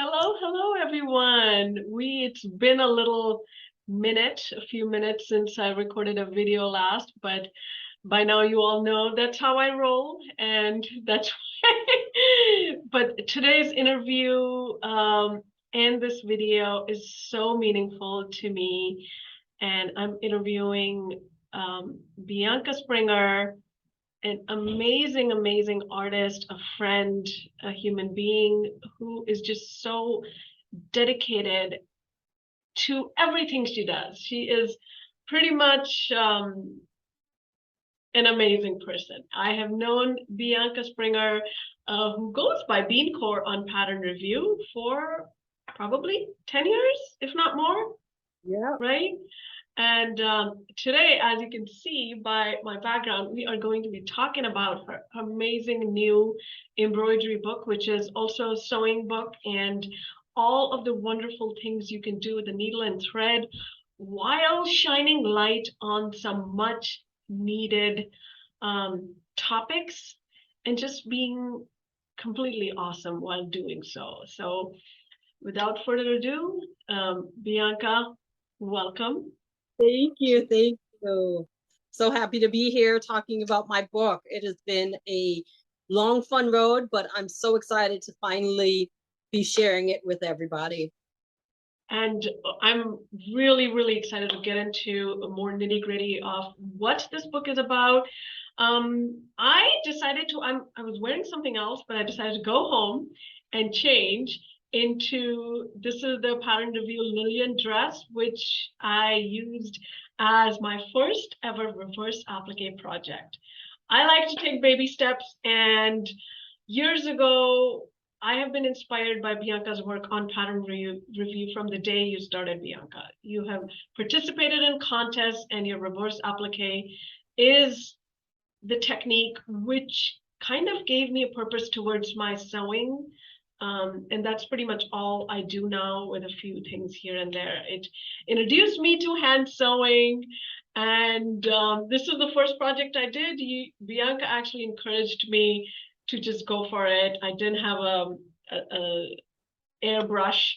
Hello, everyone. It's been a few minutes since I recorded a video last, but by now you all know that's how I roll, and that's why. But today's interview and this video is so meaningful to me, and I'm interviewing Bianca Springer, an amazing artist, a friend, a human being who is just so dedicated to everything she does. She is pretty much an amazing person. I have known Bianca Springer, who goes by Beanchor on PatternReview, for probably 10 years, if not more. Yeah. Right? And today, as you can see by my background, we are going to be talking about her amazing new embroidery book, which is also a sewing book, and all of the wonderful things you can do with the needle and thread while shining light on some much needed topics and just being completely awesome while doing so. So without further ado, Bianca, welcome. Thank you. Thank you. So happy to be here talking about my book. It has been a long, fun road, but I'm so excited to finally be sharing it with everybody. And I'm really excited to get into a more nitty-gritty of what this book is about. I decided I was wearing something else, but I decided to go home and change into, this is the PatternReview Lillian dress, which I used as my first ever reverse applique project. I like to take baby steps, and years ago, I have been inspired by Bianca's work on PatternReview from the day you started, Bianca. You have participated in contests, and your reverse applique is the technique which kind of gave me a purpose towards my sewing. And that's pretty much all I do now, with a few things here and there. It introduced me to hand sewing, and this is the first project I did. Bianca actually encouraged me to just go for it. I didn't have a airbrush,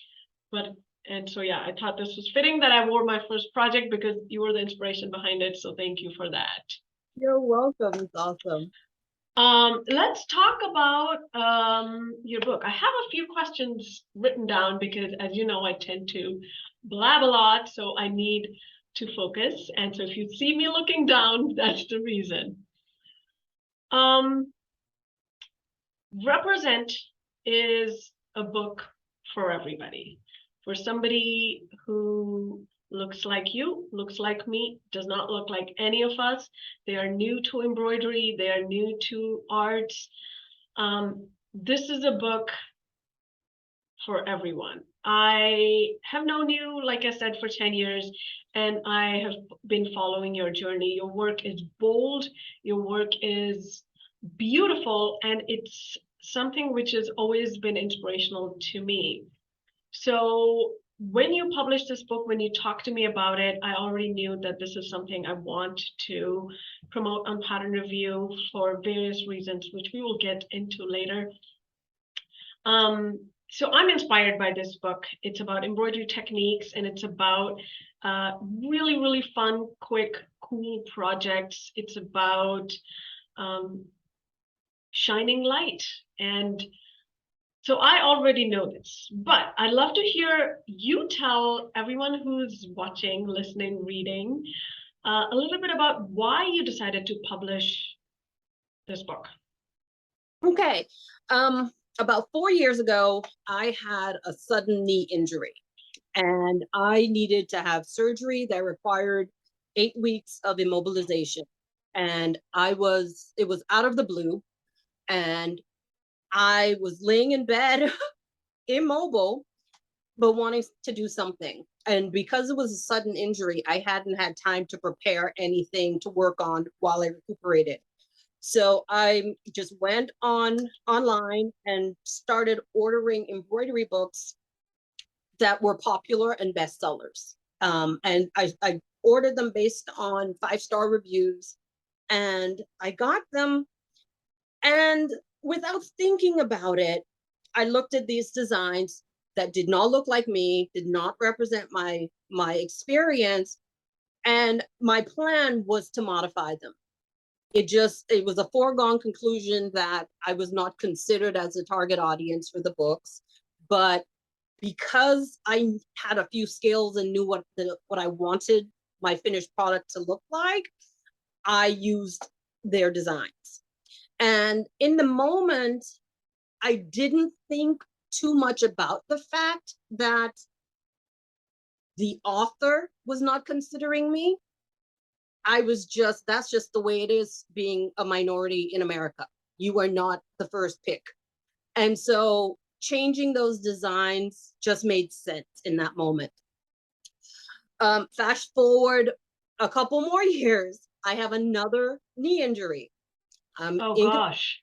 and so yeah, I thought this was fitting that I wore my first project because you were the inspiration behind it. So thank you for that. You're welcome. It's awesome. Let's talk about your book. I have a few questions written down because, as you know, I tend to blab a lot, so I need to focus. And so if you see me looking down, that's the reason. Represent is a book for everybody. For somebody who looks like you, looks like me, does not look like any of us. They are new to embroidery, they are new to art. This is a book for everyone. I have known you, like I said, for 10 years, and I have been following your journey. Your work is bold, your work is beautiful, and it's something which has always been inspirational to me. So when you published this book, when you talked to me about it, I already knew that this is something I want to promote on PatternReview for various reasons, which we will get into later. So I'm inspired by this book. It's about embroidery techniques, and it's about really fun, quick, cool projects. It's about shining light. And so I already know this, but I'd love to hear you tell everyone who's watching, listening, reading, a little bit about why you decided to publish this book. Okay. About 4 years ago, I had a sudden knee injury, and I needed to have surgery that required 8 weeks of immobilization. And it was out of the blue, and I was laying in bed, immobile, but wanting to do something. And because it was a sudden injury, I hadn't had time to prepare anything to work on while I recuperated. So I just went online and started ordering embroidery books that were popular and bestsellers. And I ordered them based on 5-star reviews, and I got them. And without thinking about it, I looked at these designs that did not look like me, did not represent my experience. And my plan was to modify them. It was a foregone conclusion that I was not considered as a target audience for the books. But because I had a few skills and knew what I wanted my finished product to look like, I used their designs. And in the moment, I didn't think too much about the fact that the author was not considering me. That's just the way it is being a minority in America. You are not the first pick. And so changing those designs just made sense in that moment. Fast forward a couple more years, I have another knee injury. Oh gosh.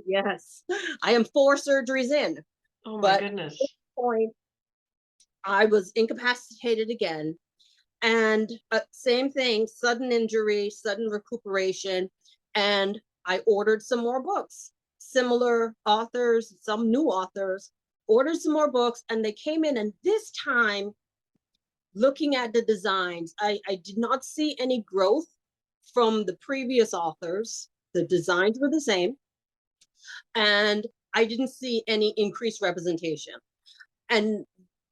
Yes, I am 4 surgeries in. Oh my but goodness. At this point, I was incapacitated again. And same thing, sudden injury, sudden recuperation. And I ordered some more books, similar authors, some new authors, ordered some more books, and they came in. And this time, looking at the designs, I did not see any growth from the previous authors. The designs were the same. And I didn't see any increased representation. And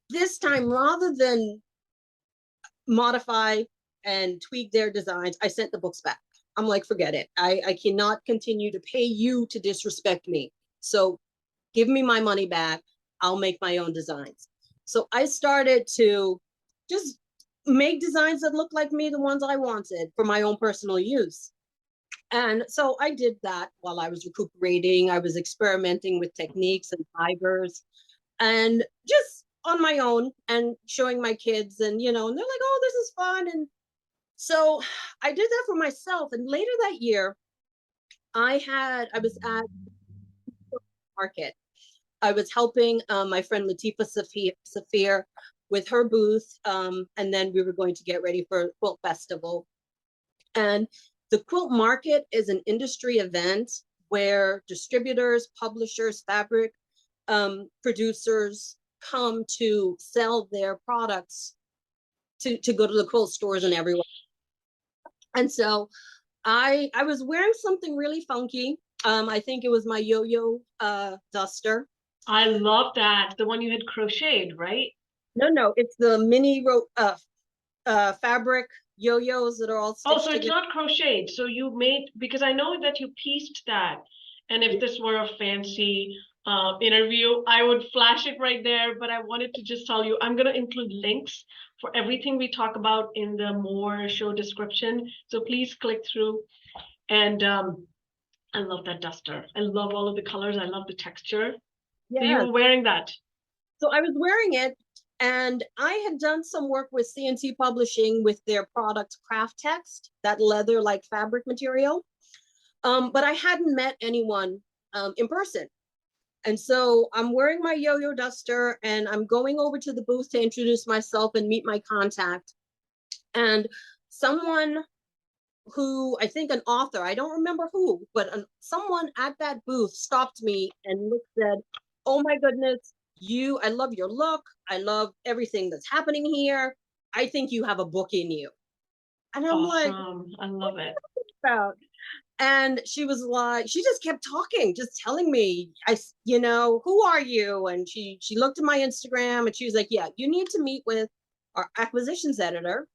this time, rather than modify and tweak their designs, I sent the books back. I'm like, forget it. I cannot continue to pay you to disrespect me. So give me my money back. I'll make my own designs. So I started to just make designs that look like me, the ones I wanted for my own personal use. And so I did that while I was recuperating. I was experimenting with techniques and fibers and just on my own and showing my kids, and and they're like, oh, this is fun. And so I did that for myself. And later that year, I was at market. I was helping my friend Latifa Safir with her booth. And then we were going to get ready for a quilt festival. And the quilt market is an industry event where distributors, publishers, fabric producers come to sell their products to go to the quilt stores and everywhere. And so I was wearing something really funky. I think it was my yo-yo duster. I love that. The one you had crocheted, right? No, it's the mini fabric yo-yos that are all stitched Oh, so it's together. not crocheted. So you made, because I know that you pieced that. And if this were a fancy interview, I would flash it right there. But I wanted to just tell you, I'm going to include links for everything we talk about in the more show description. So please click through. And I love that duster. I love all of the colors. I love the texture. So you were wearing that. So I was wearing it, and I had done some work with CNC Publishing with their product Craft Text, that leather-like fabric material. But I hadn't met anyone in person. And so I'm wearing my yo-yo duster, and I'm going over to the booth to introduce myself and meet my contact. And someone who, I think an author, I don't remember who, but someone at that booth stopped me and said, oh my goodness, I love your look. I love everything that's happening here. I think you have a book in you. And I'm like, I love it. About? And she was like, she just kept talking, just telling me, who are you? And she looked at my Instagram and she was like, yeah, you need to meet with our acquisitions editor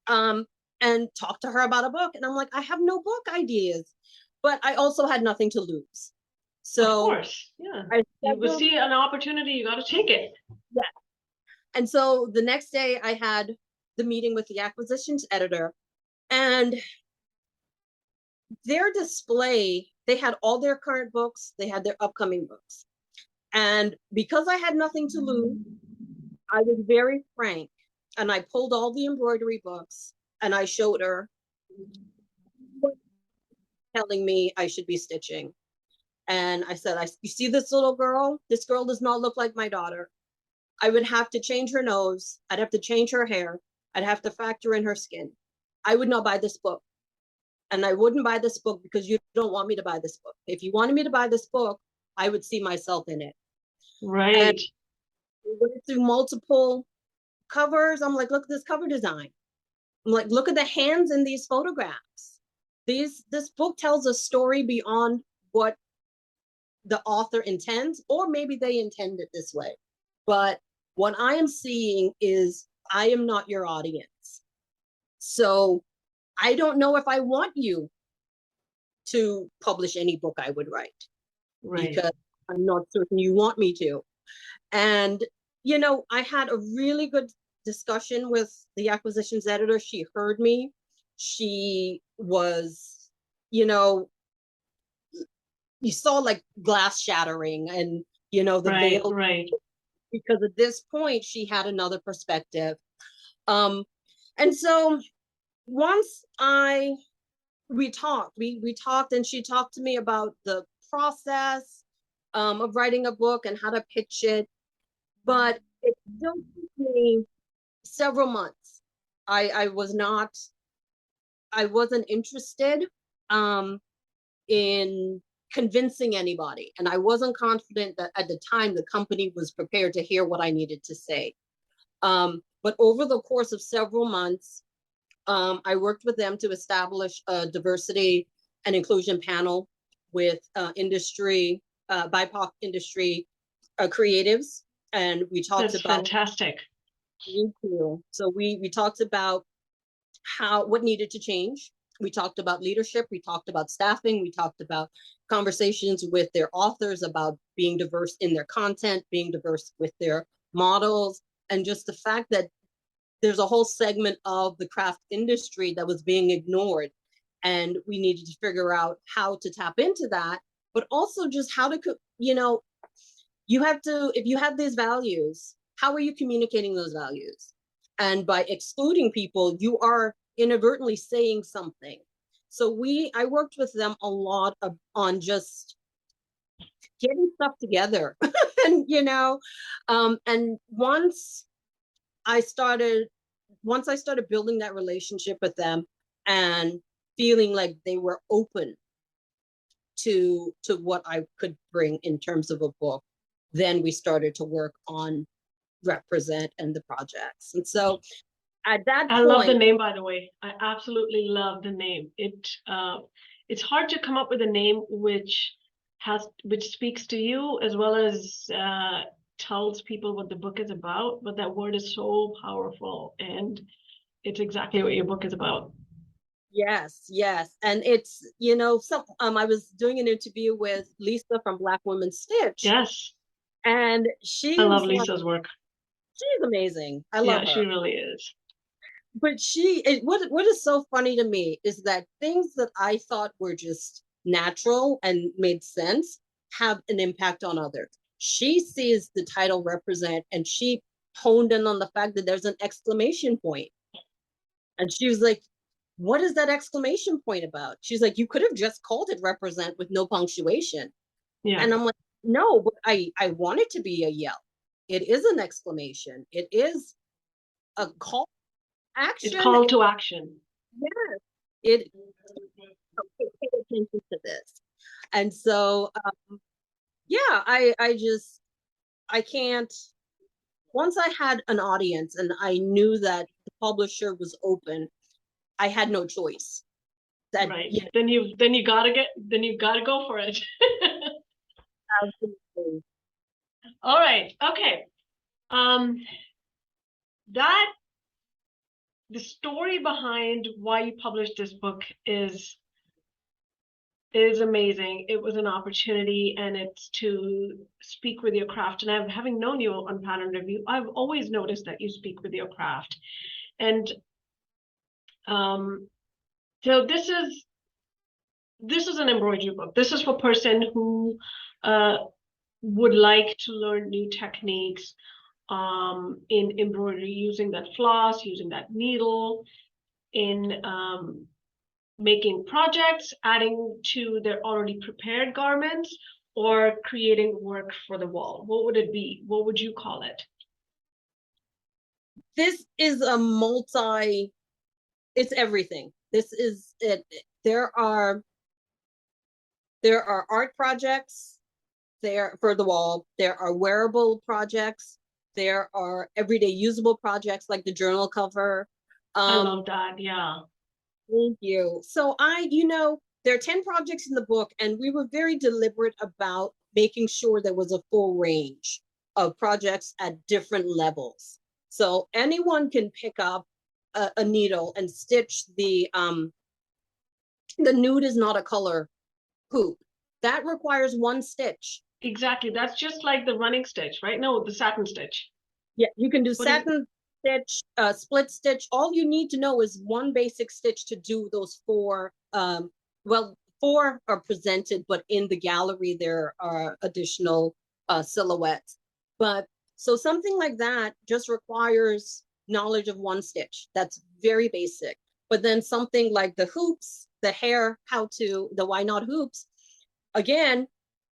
and talk to her about a book. And I'm like, I have no book ideas, but I also had nothing to lose. So of course, yeah. You will see an opportunity, you got to take it. Yeah. And so the next day I had the meeting with the acquisitions editor, and their display, they had all their current books, they had their upcoming books. And because I had nothing to lose, I was very frank, and I pulled all the embroidery books and I showed her, telling me I should be stitching. And I said, you see this little girl? This girl does not look like my daughter. I would have to change her nose. I'd have to change her hair. I'd have to factor in her skin. I would not buy this book. And I wouldn't buy this book because you don't want me to buy this book. If you wanted me to buy this book, I would see myself in it. Right. went through multiple covers. I'm like, look at this cover design. I'm like, look at the hands in these photographs. This book tells a story beyond what the author intends, or maybe they intend it this way. But what I am seeing is I am not your audience. So I don't know if I want you to publish any book I would write, because I'm not certain you want me to. And, you know, I had a really good discussion with the acquisitions editor. She heard me. She was, you know, you saw like glass shattering and, you know, the veil, because at this point she had another perspective. And so once we talked and she talked to me about the process of writing a book and how to pitch it. But it still took me several months. I wasn't interested in convincing anybody. And I wasn't confident that at the time the company was prepared to hear what I needed to say. But over the course of several months, I worked with them to establish a diversity and inclusion panel with industry, BIPOC industry creatives. And we talked about— fantastic. Thank you. So we talked about what needed to change. We talked about leadership. We talked about staffing. We talked about conversations with their authors about being diverse in their content, being diverse with their models, and just the fact that there's a whole segment of the craft industry that was being ignored. And we needed to figure out how to tap into that, but also just how to, you know, you have to, if you have these values, how are you communicating those values? And by excluding people, you are inadvertently saying something. So I worked with them a lot on just getting stuff together. And, you know, and once I started building that relationship with them and feeling like they were open to what I could bring in terms of a book, then we started to work on Represent and the projects. And so at that point— I love the name, by the way. I absolutely love the name. It's hard to come up with a name which speaks to you as well as tells people what the book is about, but that word is so powerful, and it's exactly what your book is about. Yes, yes. And it's, you know, I was doing an interview with Lisa from Black Women Stitch. Yes. And I love Lisa's work. She's amazing. I love her. Yeah, she really is. But what is so funny to me is that things that I thought were just natural and made sense have an impact on others. She sees the title Represent and she honed in on the fact that there's an exclamation point. And she was like, what is that exclamation point about? She's like, you could have just called it Represent with no punctuation. Yeah. And I'm like, no, but I want it to be a yell. It is an exclamation. It is a call to action. It's call to action. Yes. Pay attention to this. And so, yeah, I can't, once I had an audience and I knew that the publisher was open, I had no choice. Right. You know, then you gotta go for it. Absolutely. All right. Okay. The story behind why you published this book is amazing. It was an opportunity, and it's to speak with your craft. And having known you on PatternReview, I've always noticed that you speak with your craft. And so this is an embroidery book. This is for a person who would like to learn new techniques in embroidery, using that floss, using that needle, in making projects, adding to their already prepared garments, or creating work for the wall. What would it be? What would you call it? This is it's everything. This is it. There are art projects there for the wall. There are wearable projects. There are everyday usable projects like the journal cover. I love that. Yeah. Thank you. So there are 10 projects in the book, and we were very deliberate about making sure there was a full range of projects at different levels. So anyone can pick up a needle and stitch the nude is not a color hoop. That requires one stitch. Exactly. That's just like the running stitch, right? No, the satin stitch. Yeah, you can do What is- satin stitch, split stitch. All you need to know is one basic stitch to do those four. Well, four are presented, but in the gallery there are additional silhouettes. But so something like that just requires knowledge of one stitch. That's very basic. But then something like the hoops, the hair, the why not hoops, again,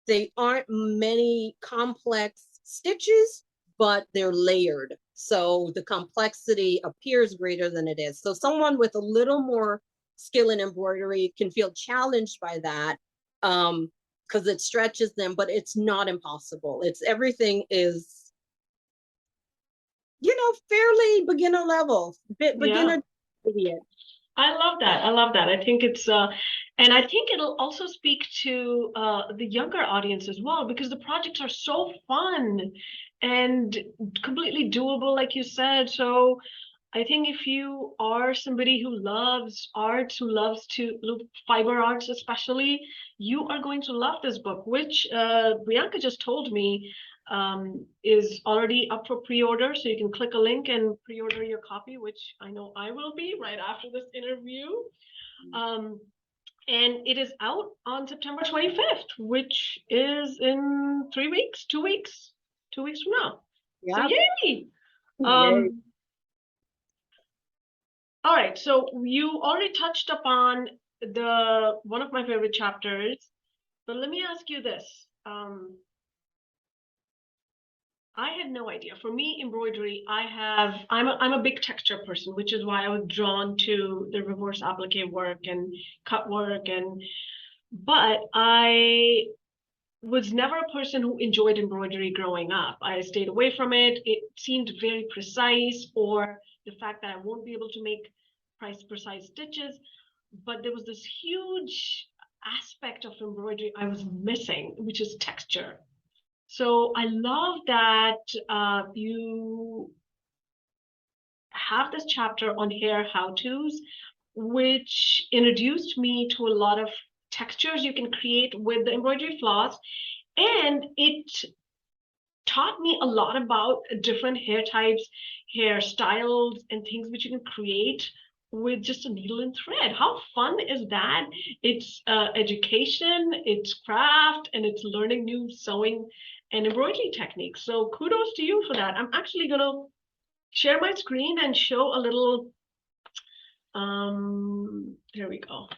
they aren't many complex stitches, but they're layered. So the complexity appears greater than it is. So someone with a little more skill in embroidery can feel challenged by that because it stretches them, but it's not impossible. Everything is, fairly beginner level, beginner. Yeah. I love that. I love that. I think it's and I think it'll also speak to the younger audience as well, because the projects are so fun and completely doable, like you said. So I think if you are somebody who loves arts, who loves to look fiber arts especially, you are going to love this book, which Bianca just told me is already up for pre-order. So you can click a link and pre-order your copy, which I know I will be right after this interview. And it is out on September 25th, which is in 3 weeks, 2 weeks, 2 weeks from now. Yeah. So yay! Yay. All right, so you already touched upon one of my favorite chapters, but let me ask you this. I had no idea. For me, embroidery, I'm a big texture person, which is why I was drawn to the reverse applique work and cut work, but I was never a person who enjoyed embroidery growing up. I stayed away from it. It seemed very precise, or the fact that I won't be able to make precise stitches. But there was this huge aspect of embroidery I was missing, which is texture. So I love that you have this chapter on hair how-tos, which introduced me to a lot of textures you can create with the embroidery floss. And it taught me a lot about different hair types, hairstyles, and things which you can create with just a needle and thread. How fun is that? It's education, it's craft, and it's learning new sewing and embroidery techniques. So kudos to you for that. I'm actually going to share my screen and show a little, here we go.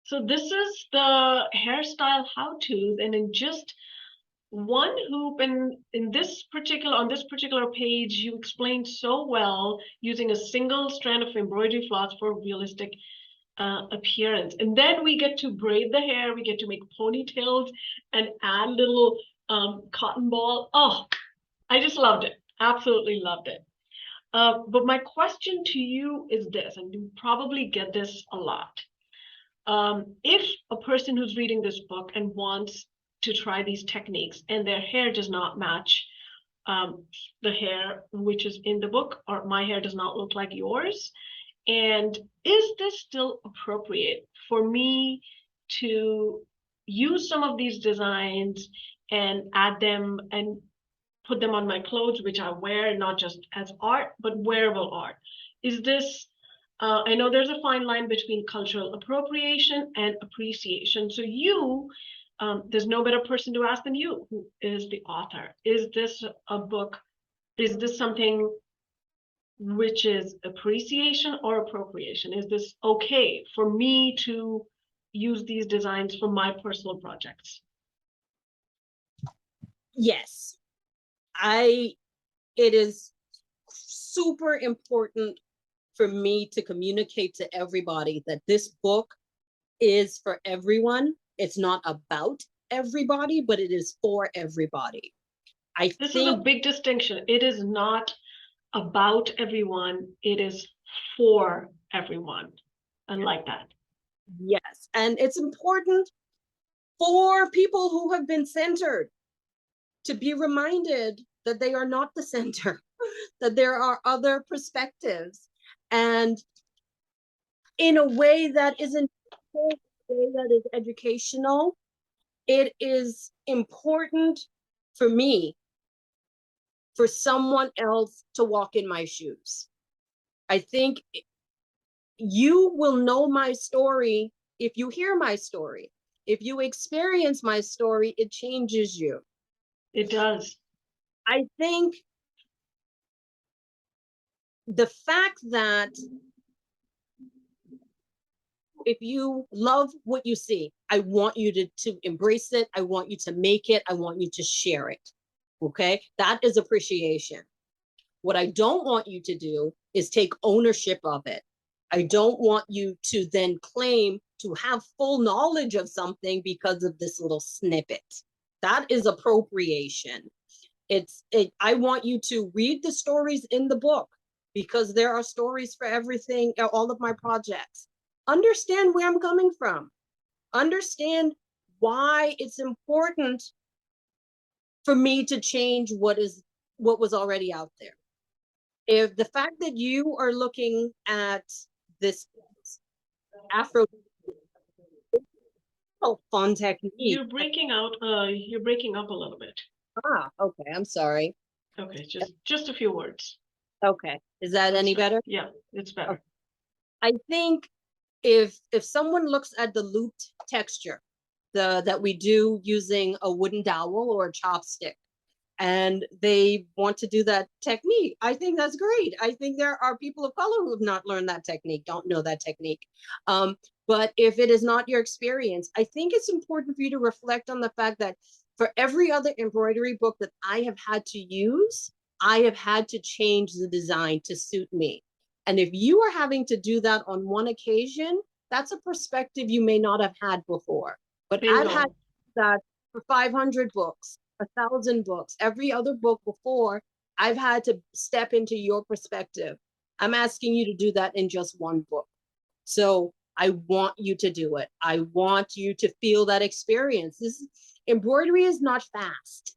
So this is the hairstyle how-tos, and in just one hoop, and on this particular page, you explained so well using a single strand of embroidery floss for realistic appearance. And then we get to braid the hair, we get to make ponytails and add little cotton ball. Oh, I just loved it. Absolutely loved it. But my question to you is this, and you probably get this a lot. If a person who's reading this book and wants to try these techniques and their hair does not match the hair which is in the book, or my hair does not look like yours, and is this still appropriate for me to use some of these designs and add them and put them on my clothes, which I wear not just as art, but wearable art? Is this I know there's a fine line between cultural appropriation and appreciation. So there's no better person to ask than you, who is the author. Is this a book? Is this something which is appreciation or appropriation? Is this okay for me to use these designs for my personal projects? Yes. It is super important for me to communicate to everybody that this book is for everyone. It's not about everybody, but it is for everybody. I This is a think, big distinction. It is not about everyone. It is for everyone. I like that. yes, and it's important for people who have been centered to be reminded that they are not the center, that there are other perspectives, and in a way that isn't a way that is educational. It is important for me, for someone else to walk in my shoes. I think you will know my story if you hear my story. If you experience my story, it changes you. It does. I think the fact that if you love what you see, I want you to embrace it. I want you to make it. I want you to share it. Okay? That is appreciation. What I don't want you to do is take ownership of it. I don't want you to then claim to have full knowledge of something because of this little snippet. That is appropriation. I want you to read the stories in the book, because there are stories for everything, all of my projects. Understand where I'm coming from. Understand why it's important for me to change what was already out there. If the fact that you are looking at this Afro fun technique. You're breaking out, you're breaking up a little bit. Okay, I'm sorry. Okay, just a few words. Okay, is that any better? Yeah, it's better. Okay. I think if someone looks at the looped texture that we do using a wooden dowel or a chopstick, and they want to do that technique, I think that's great. I think there are people of color who have not learned that technique, don't know that technique. But if it is not your experience, I think it's important for you to reflect on the fact that for every other embroidery book that I have had to use, I have had to change the design to suit me. And if you are having to do that on one occasion, that's a perspective you may not have had before. But Bingo. I've had that for 500 books, 1,000 books, every other book before. I've had to step into your perspective. I'm asking you to do that in just one book. So I want you to do it. I want you to feel that experience. Embroidery is not fast.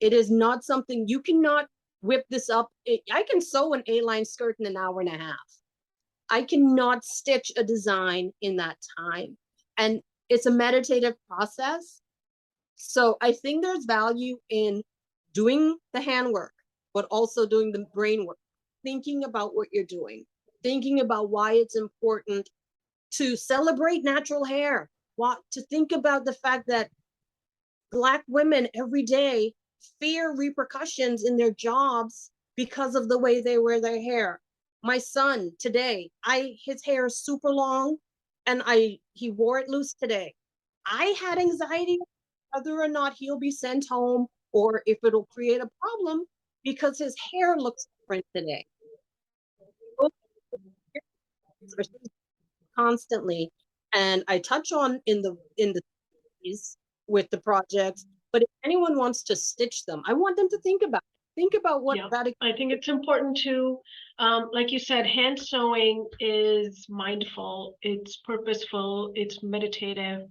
It is not something you cannot whip this up. I can sew an A-line skirt in an hour and a half. I cannot stitch a design in that time. And it's a meditative process. So I think there's value in doing the handwork, but also doing the brain work, thinking about what you're doing, thinking about why it's important to celebrate natural hair, to think about the fact that Black women every day fear repercussions in their jobs because of the way they wear their hair. My son today, his hair is super long, and he wore it loose today. I had anxiety whether or not he'll be sent home or if it'll create a problem because his hair looks different today. Constantly, and I touch on in the with the projects, but if anyone wants to stitch them, I want them to think about what that. I think it's important to, like you said, hand sewing is mindful, it's purposeful, it's meditative,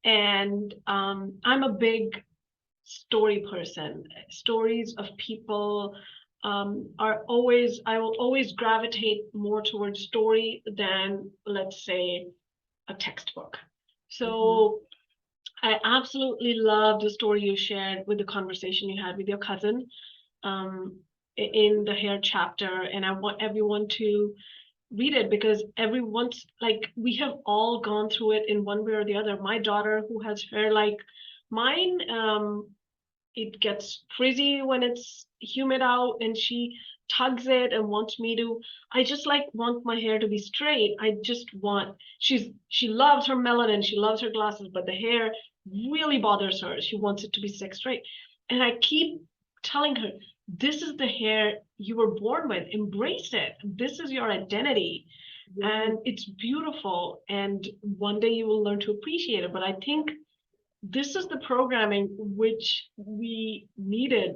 and I'm a big story person. Stories of people I will always gravitate more towards story than, let's say, a textbook. So I absolutely love the story you shared with the conversation you had with your cousin in the hair chapter, and I want everyone to read it because everyone's like, we have all gone through it in one way or the other. My daughter, who has hair like mine, it gets frizzy when it's humid out, and she tugs it and wants me to. I just like want my hair to be straight. I just want. She loves her melanin, she loves her glasses, but the hair really bothers her. She wants it to be straight, and I keep telling her, this is the hair you were born with. Embrace it. This is your identity. And it's beautiful. And one day you will learn to appreciate it. But I think this is the programming which we needed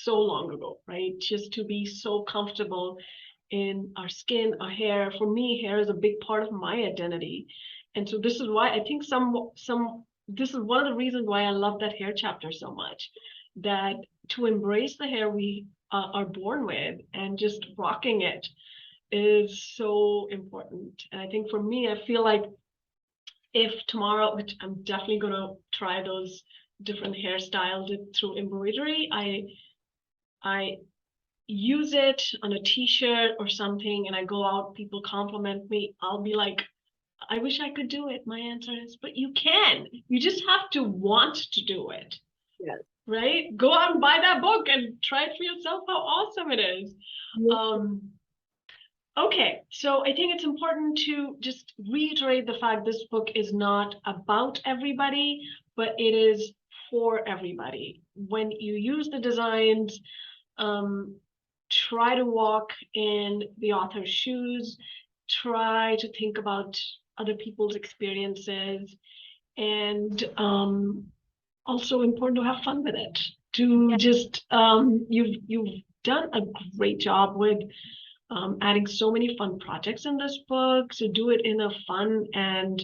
so long ago, right? Just to be so comfortable in our skin, our hair. For me, hair is a big part of my identity. And so this is why I think this is one of the reasons why I love that hair chapter so much, that to embrace the hair we are born with and just rocking it is so important. And I think for me, I feel like if tomorrow, which I'm definitely gonna try those different hairstyles through embroidery, I use it on a t-shirt or something and I go out, people compliment me, I'll be like, I wish I could do it. My answer is, but you can. You just have to want to do it. Yes. Right? Go out and buy that book and try it for yourself how awesome it is. Okay, so I think it's important to just reiterate the fact this book is not about everybody, but it is for everybody. When you use the designs, try to walk in the author's shoes, try to think about other people's experiences, and also important to have fun with it. To just you've done a great job with adding so many fun projects in this book. So do it in a fun and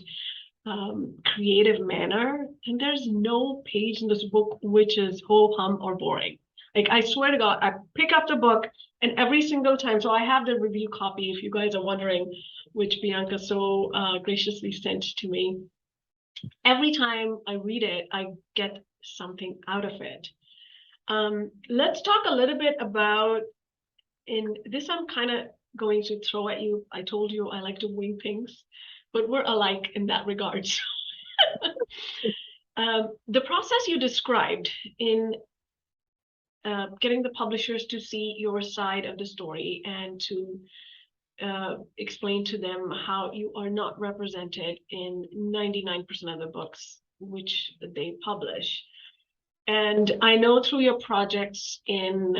creative manner. And there's no page in this book which is ho hum or boring. Like I swear to God, I pick up the book and every single time. So I have the review copy if you guys are wondering, which Bianca so graciously sent to me. Every time I read it, I get something out of it. Let's talk a little bit about, in this I'm kind of going to throw at you. I told you I like to wing things, but we're alike in that regard. The process you described in getting the publishers to see your side of the story and to explain to them how you are not represented in 99% of the books which they publish. And I know through your projects in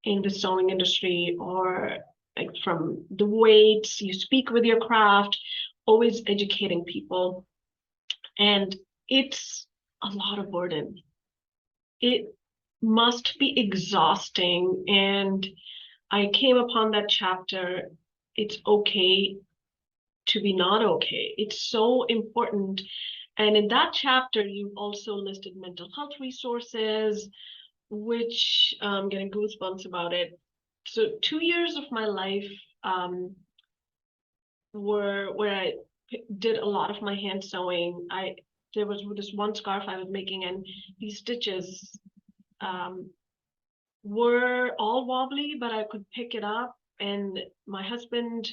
the sewing industry, or like from the weights, you speak with your craft, always educating people. And it's a lot of burden. It must be exhausting. And I came upon that chapter, it's okay to be not okay. It's so important. And in that chapter, you also listed mental health resources, which I'm getting goosebumps about it. So 2 years of my life were where I did a lot of my hand sewing. There was this one scarf I was making, and these stitches were all wobbly, but I could pick it up. And my husband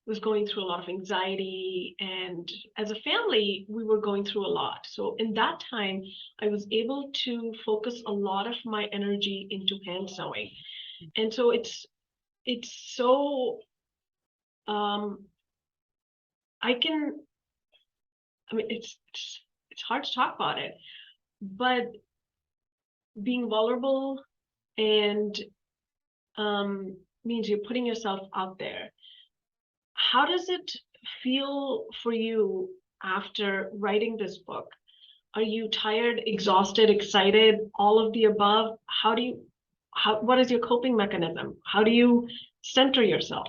was going through a lot of anxiety, and as a family we were going through a lot. So in that time I was able to focus a lot of my energy into hand sewing. And so it's so it's hard to talk about it, but being vulnerable and means you're putting yourself out there. How does it feel for you after writing this book? Are you tired, exhausted, excited, all of the above? What is your coping mechanism? How do you center yourself?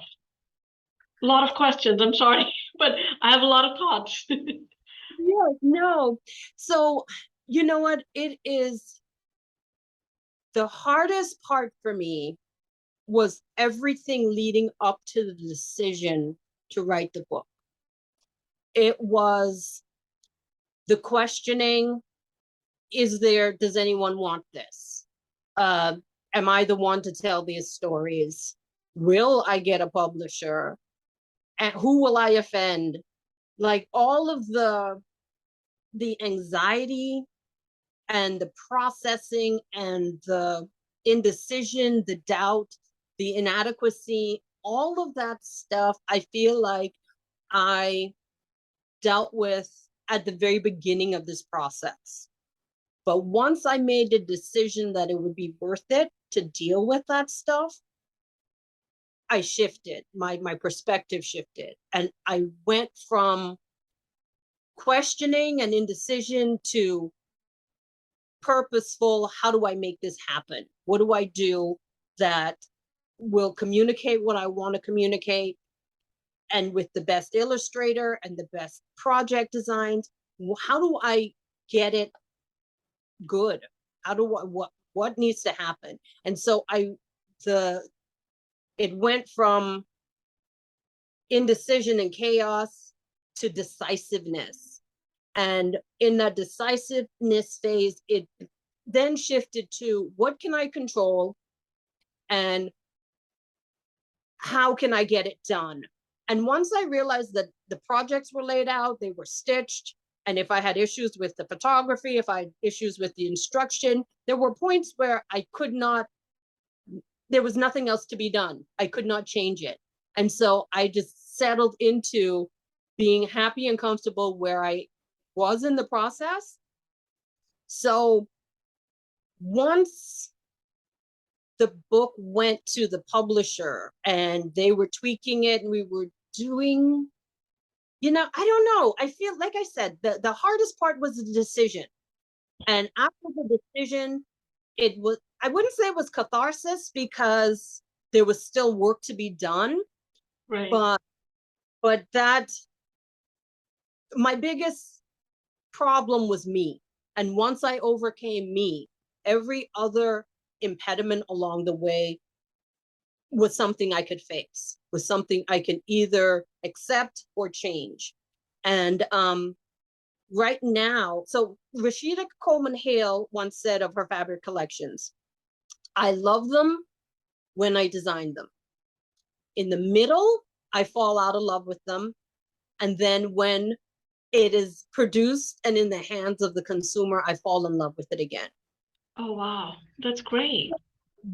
A lot of questions, I'm sorry, but I have a lot of thoughts. Yeah, no. So, you know what? It is the hardest part for me was everything leading up to the decision to write the book. It was the questioning, does anyone want this? Am I the one to tell these stories? Will I get a publisher? And who will I offend? Like all of the anxiety and the processing and the indecision, the doubt, the inadequacy, all of that stuff, I feel like I dealt with at the very beginning of this process. But once I made the decision that it would be worth it to deal with that stuff, I shifted, my perspective shifted. And I went from questioning and indecision to purposeful, how do I make this happen? What do I do that will communicate what I want to communicate, and with the best illustrator and the best project designs, how do I get it good? How do I, what needs to happen? And so it went from indecision and chaos to decisiveness. And in that decisiveness phase, it then shifted to what can I control and how can I get it done? And once I realized that the projects were laid out, they were stitched, and if I had issues with the photography, if I had issues with the instruction, there were points where I could not, there was nothing else to be done. I could not change it. And so I just settled into being happy and comfortable where I was in the process. So once the book went to the publisher and they were tweaking it and we were doing, I don't know. I feel like I said, the hardest part was the decision. And after the decision, it was, I wouldn't say it was catharsis because there was still work to be done. Right. But that, my biggest problem was me. And once I overcame me, every other impediment along the way was something I could face, was something I could either accept or change. And right now, so Rashida Coleman Hale once said of her fabric collections, I love them when I design them. In the middle, I fall out of love with them. And then when it is produced and in the hands of the consumer, I fall in love with it again. Oh, wow. That's great.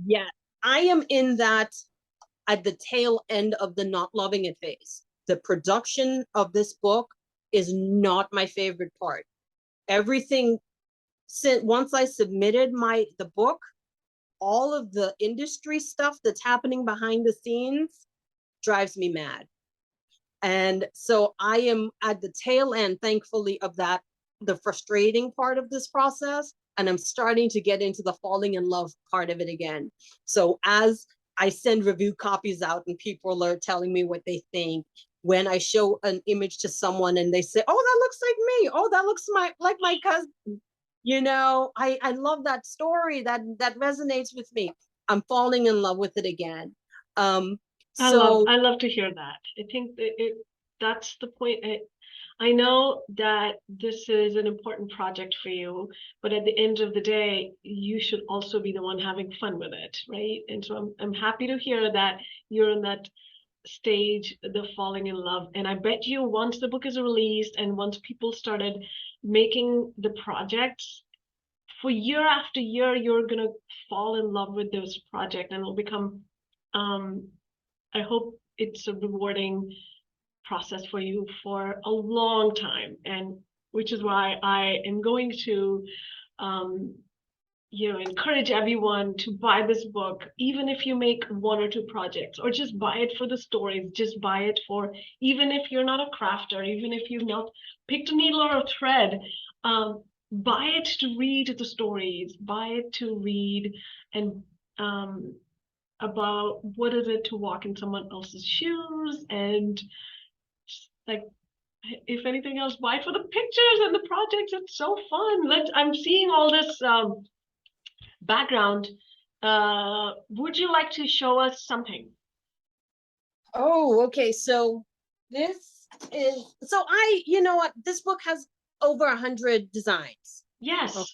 Yeah, I am in that at the tail end of the not loving it phase. The production of this book is not my favorite part. Everything, once I submitted the book, all of the industry stuff that's happening behind the scenes drives me mad. And so I am at the tail end, thankfully, of that, the frustrating part of this process. And I'm starting to get into the falling in love part of it again. So as I send review copies out and people are telling me what they think, when I show an image to someone and they say, oh, that looks like me. Oh, that looks like my cousin. I love that story. That resonates with me. I'm falling in love with it again. I love to hear that. I think that's the point. I know that this is an important project for you, but at the end of the day, you should also be the one having fun with it, right? And so I'm happy to hear that you're in that stage, the falling in love. And I bet you once the book is released and once people started making the projects, for year after year, you're gonna fall in love with this project and it'll become I hope it's a rewarding process for you for a long time, and which is why I am going to encourage everyone to buy this book, even if you make one or two projects, or just buy it for the stories, just buy it for, even if you're not a crafter, even if you've not picked a needle or a thread, buy it to read the stories, buy it to read and about what is it to walk in someone else's shoes, and like, if anything else, buy for the pictures and the projects. It's so fun. I'm seeing all this background. Would you like to show us something? Oh, okay. So this is, this book has over 100 designs. Yes. Okay.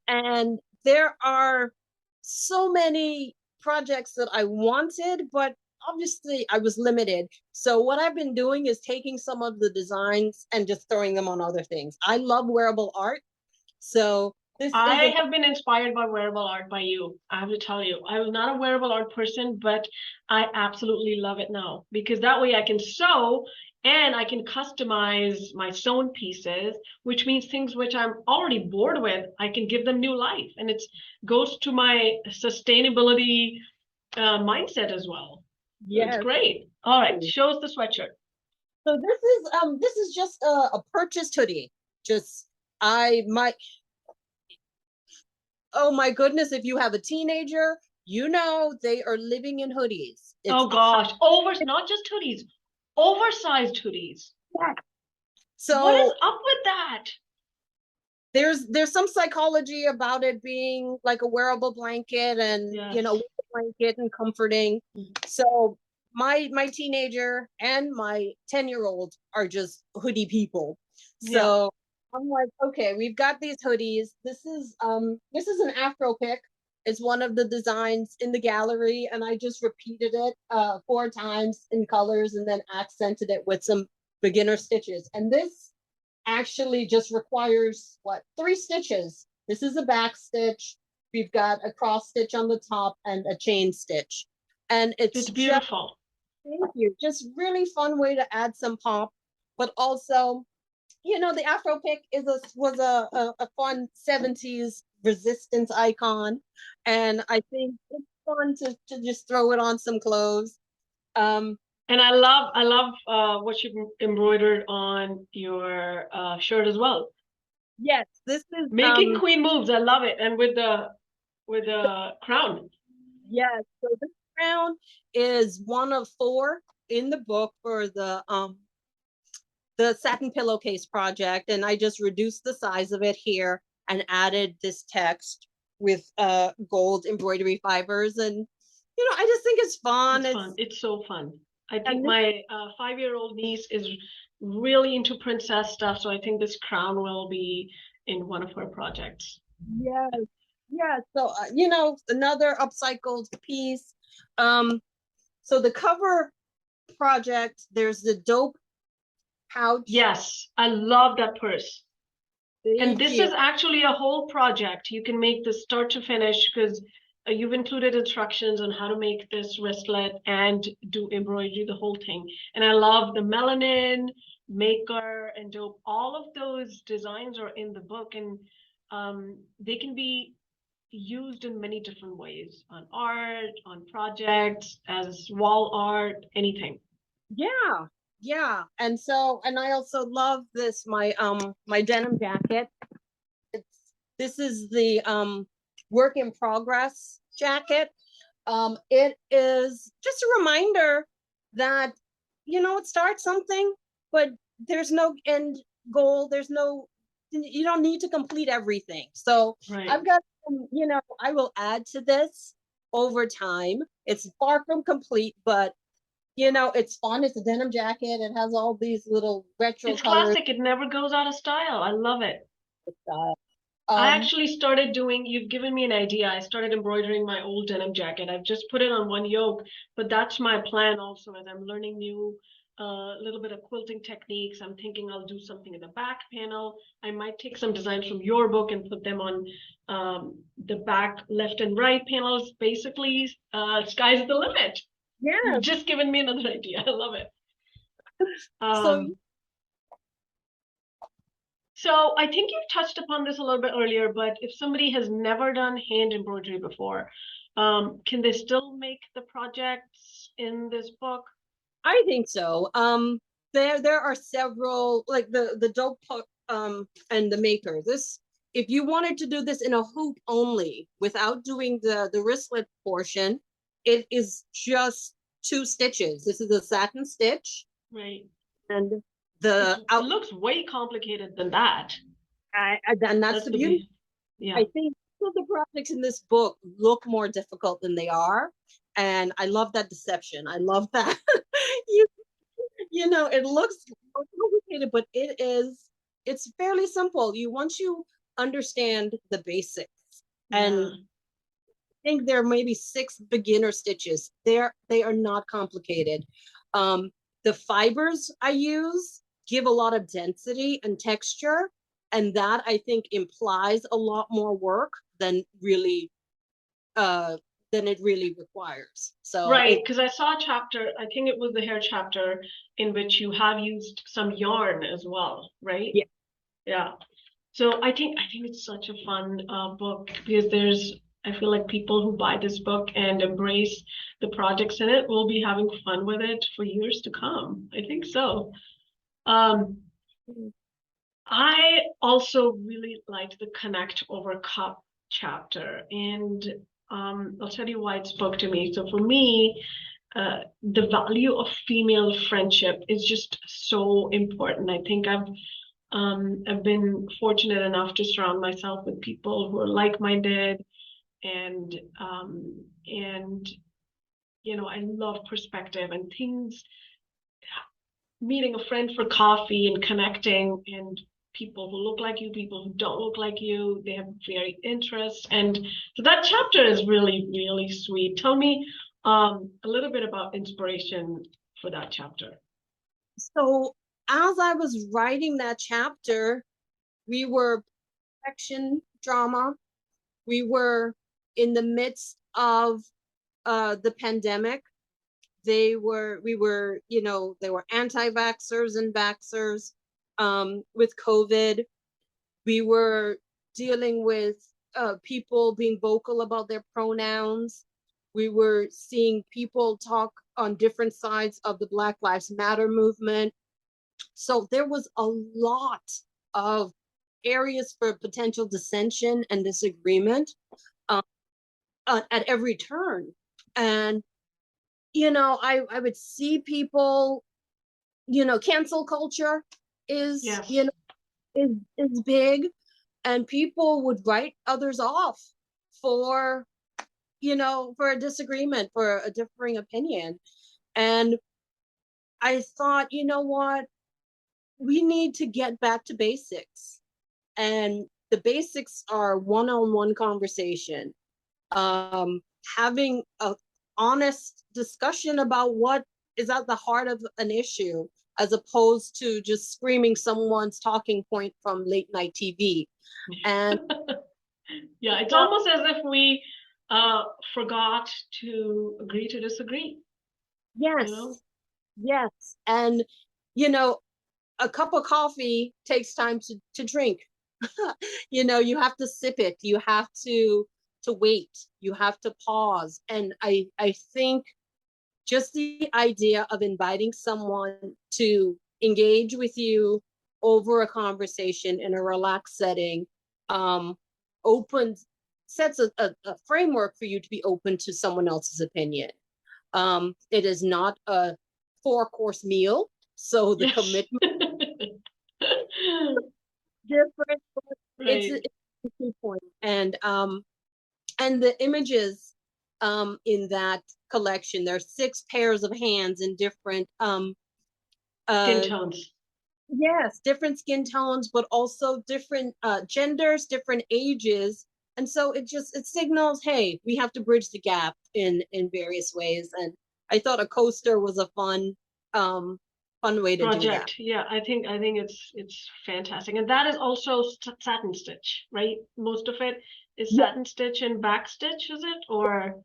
And there are so many projects that I wanted, but obviously I was limited. So what I've been doing is taking some of the designs and just throwing them on other things. I love wearable art. So I have been inspired by wearable art by you. I have to tell you, I was not a wearable art person, but I absolutely love it now, because that way I can sew and I can customize my sewn pieces, which means things which I'm already bored with, I can give them new life. And it goes to my sustainability mindset as well. Yeah, it's great. All right, show us the sweatshirt. So this is just a purchased hoodie. oh my goodness, if you have a teenager, they are living in hoodies. It's Oh gosh, not just hoodies, oversized hoodies. hot. What is So up with that? there's some psychology about it being like a wearable blanket and Yes. blanket and comforting. So my teenager and my 10-year-old are just hoodie people. So I'm like, okay, we've got these hoodies. This is an Afro pick. It's one of the designs in the gallery, and I just repeated it 4 times in colors and then accented it with some beginner stitches. And this actually just requires 3 stitches. This is a back stitch. We've got a cross stitch on the top and a chain stitch. And It's beautiful. Thank you. Just really fun way to add some pop, but also, the Afro pick was a fun 70s resistance icon. And I think it's fun to just throw it on some clothes. And I love what you embroidered on your shirt as well. Yes, this is Making queen moves. I love it. And with the crown. yes. So this crown is one of 4 in the book for the satin pillowcase project, and I just reduced the size of it here and added this text with gold embroidery fibers. And I just think it's fun. It's fun. It's so fun. I think my 5-year-old niece is really into princess stuff, so I think this crown will be in one of her projects. Yes, yeah. So another upcycled piece. So the cover project, there's the dope pouch. Yes, I love that purse. And this is actually a whole project. You can make this start to finish because you've included instructions on how to make this wristlet and do embroidery, the whole thing. And I love the melanin, maker, and dope. All of those designs are in the book, and they can be used in many different ways, on art, on projects, as wall art, anything. Yeah. And I also love this, my denim jacket. This is the work in progress jacket. It is just a reminder that start something, but there's no end goal. You don't need to complete everything. So I've got I will add to this over time. It's far from complete, but it's fun. It's a denim jacket. It has all these little retro It's colors. classic. It never goes out of style. I love it. I actually started you've given me an idea. I started embroidering my old denim jacket. I've just put it on one yoke, but that's my plan also as I'm learning new little bit of quilting techniques. I'm thinking I'll do something in the back panel. I might take some designs from your book and put them on the back left and right panels. Basically, sky's the limit. Yeah. You've just given me another idea. I love it. So I think you've touched upon this a little bit earlier, but if somebody has never done hand embroidery before, can they still make the projects in this book? I think so. There are several, like the dope and the maker. If you wanted to do this in a hoop only without doing the wristlet portion, it is just 2 stitches. This is a satin stitch. Right. And it looks way complicated than that. And that's the beauty. Yeah. I think some of the projects in this book look more difficult than they are. And I love that deception. I love that. It looks complicated, but it's fairly simple. Once you understand the basics, and I think there may be 6 beginner stitches. They are not complicated. The fibers I use give a lot of density and texture, and that I think implies a lot more work than it really requires. So right, because I saw a chapter, I think it was the hair chapter, in which you have used some yarn as well, right? Yeah. So I think it's such a fun book, because I feel like people who buy this book and embrace the projects in it will be having fun with it for years to come. I think so. I also really liked the connect over cup chapter, and I'll tell you why it spoke to me. So for me, the value of female friendship is just so important. I think I've been fortunate enough to surround myself with people who are like-minded, and you know, I love perspective and things, meeting a friend for coffee and connecting, and people who look like you, people who don't look like you, they have varied interests. And so that chapter is really, really sweet. Tell me a little bit about inspiration for that chapter. So as I was writing that chapter, we were action drama. We were in the midst of the pandemic. We were, you know, there were anti-vaxxers and vaxxers with COVID. We were dealing with people being vocal about their pronouns. We were seeing people talk on different sides of the Black Lives Matter movement. So there was a lot of areas for potential dissension and disagreement uh, at every turn. And, you know, I would see people, you know, cancel culture is, Yes. you know, is big, and people would write others off for, you know, for a disagreement, for a differing opinion. And I thought, you know what, we need to get back to basics. And the basics are one-on-one conversation, um, having a honest discussion about what is at the heart of an issue, as opposed to just screaming someone's talking point from late night TV. And Yeah, it's almost as if we forgot to agree to disagree, you know? yes, yes. And, you know, a cup of coffee takes time to drink. You know, you have to sip it, you have to wait, you have to pause. And I think just the idea of inviting someone to engage with you over a conversation in a relaxed setting um opens sets a framework for you to be open to someone else's opinion. It is not a 4-course meal, so the Yes. commitment different, but Right. it's a key point. And the images in that collection, there are 6 pairs of hands in different Skin uh tones. yes, different skin tones, but also different genders, different ages. And so it signals, hey, we have to bridge the gap in various ways. And I thought a coaster was a um fun way to do that. Project. Yeah, I think it's fantastic. And that is also satin stitch, right? Most of it is Yeah, satin stitch and back stitch, is it? Or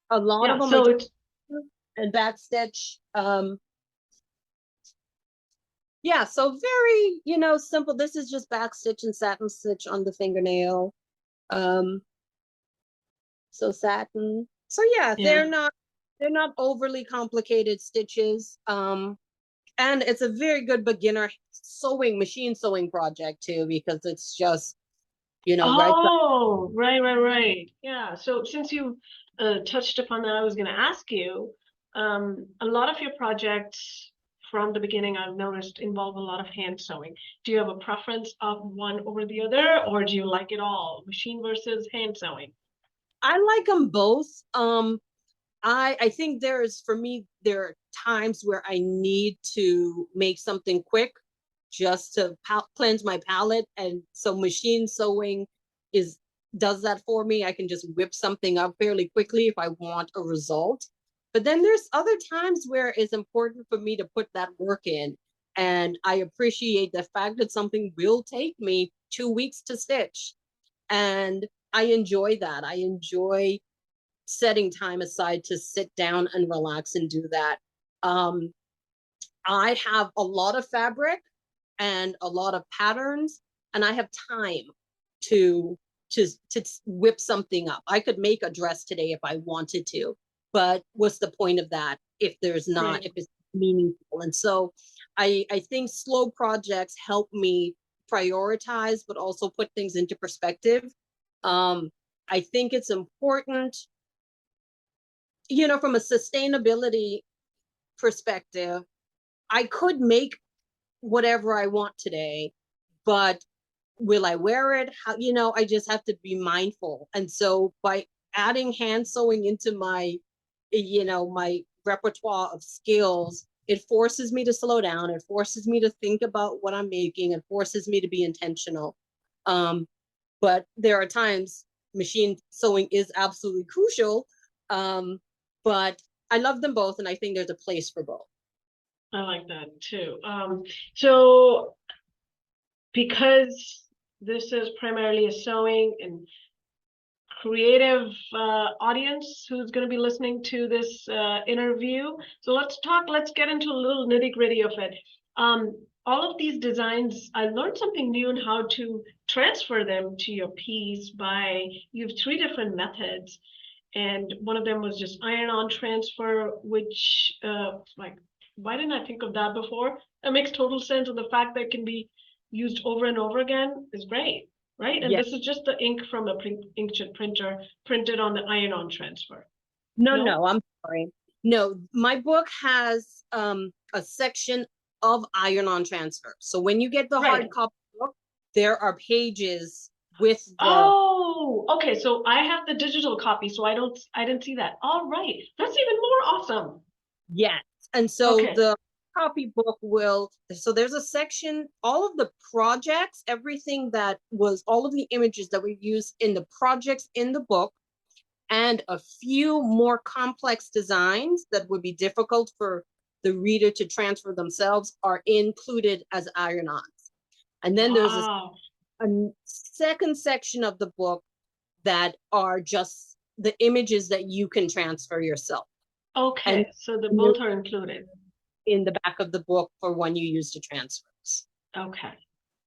a lot of yeah, them are so it's and backstitch. Yeah, so very, you know, simple. This is just backstitch and satin stitch on the fingernail. Um, so satin. So yeah, yeah. they're not overly complicated stitches. And it's a very good beginner sewing, machine sewing project too, because it's just, you know, right. Oh, right. Yeah. So since you touched upon that, I was going to ask you, a lot of your projects from the beginning, I've noticed, involve a lot of hand sewing. Do you have a preference of one over the other, or do you like it all, machine versus hand sewing? I like them both. I think for me, there are times where I need to make something quick just to cleanse my palate. And so machine sewing is does that for me. I can just whip something up fairly quickly if I want a result. But then there's other times where it's important for me to put that work in. And I appreciate the fact that something will take me 2 weeks to stitch. And I enjoy that. I enjoy setting time aside to sit down and relax and do that. Um, I have a lot of fabric and a lot of patterns, and I have time to to whip something up. I could make a dress today if I wanted to, but what's the point of that if there's not Right. if it's meaningful? And so I think slow projects help me prioritize, but also put things into perspective. Um, I think it's important, you know, from a sustainability perspective. I could make whatever I want today, but will I wear it? How, you know, I just have to be mindful. And so by adding hand sewing into my, you know, my repertoire of skills, it forces me to slow down. It forces me to think about what I'm making. It forces me to be intentional. Um, but there are times machine sewing is absolutely crucial. Um, but I love them both, and I think there's a place for both. I like that too. So because this is primarily a sewing and creative audience who's going to be listening to this interview. So let's get into a little nitty-gritty of it. All of these designs, I learned something new in how to transfer them to your piece you have 3 different methods. And one of them was just iron-on transfer, which, like, why didn't I think of that before? That makes total sense. And the fact that it can be used over and over again is great, right? And Yeah. this is just the ink from a inkjet printer printed on the iron-on transfer. No, I'm sorry. No, my book has a section of iron-on transfer. So when you get the hard copy book, there are pages with the. Oh, okay. So I have the digital copy, so I didn't see that. All right. That's even more awesome. Yes. And so the copy book so there's a section, all of the projects, everything that was, all of the images that we used in the projects in the book, and a few more complex designs that would be difficult for the reader to transfer themselves are included as iron-ons. And then there's a second section of the book that are just the images that you can transfer yourself. Okay, and so the both are included in the back of the book for when you use the transfers. Okay.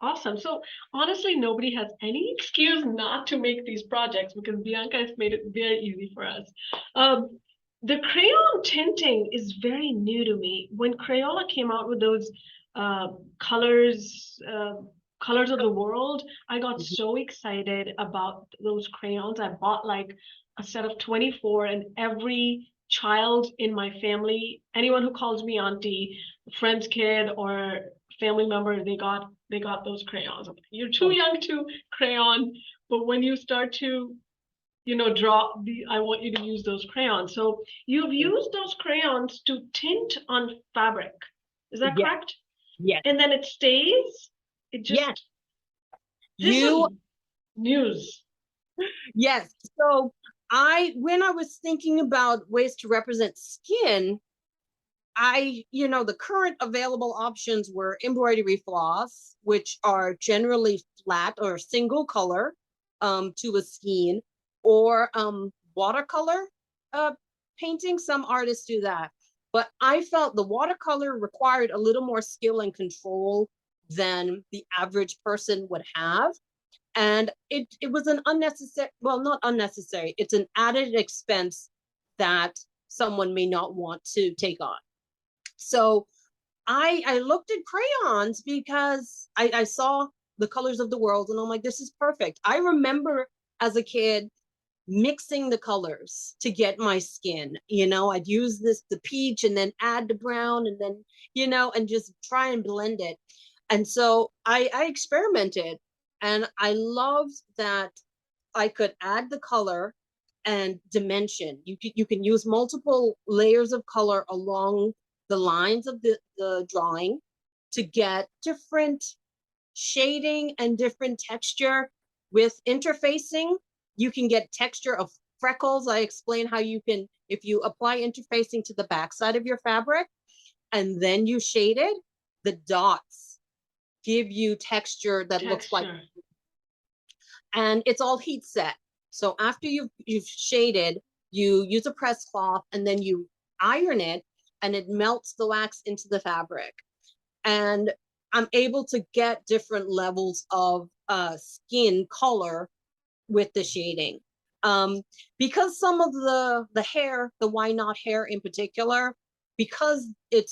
Awesome. So honestly, nobody has any excuse not to make these projects because Bianca has made it very easy for us. The crayon tinting is very new to me. When Crayola came out with those colors of the world, I got so excited about those crayons. I bought like a set of 24, and every child in my family, anyone who calls me auntie, friend's kid, or family member, they got those crayons. You're too young to crayon, but when you start to, draw, I want you to use those crayons. So you've used those crayons to tint on fabric. Is that correct? Yes. And then it stays? It just, this is news. Yes. So when I was thinking about ways to represent skin, the current available options were embroidery floss, which are generally flat or single color to a skein, or watercolor painting. Some artists do that. But I felt the watercolor required a little more skill and control than the average person would have. And it was an unnecessary, well, not unnecessary, it's an added expense that someone may not want to take on. So I looked at crayons because I saw the colors of the world, and I'm like, this is perfect. I remember as a kid mixing the colors to get my skin. I'd use the peach and then add the brown, and then, and just try and blend it. And so I experimented, and I loved that I could add the color and dimension. You can use multiple layers of color along the lines of the drawing to get different shading and different texture. With interfacing, you can get texture of freckles. I explain how you can, if you apply interfacing to the backside of your fabric and then you shade it, the dots give you texture that looks like, and it's all heat set. So after you've shaded, you use a press cloth and then you iron it, and it melts the wax into the fabric. And I'm able to get different levels of skin color with the shading. Because some of the hair, the why not hair in particular, because it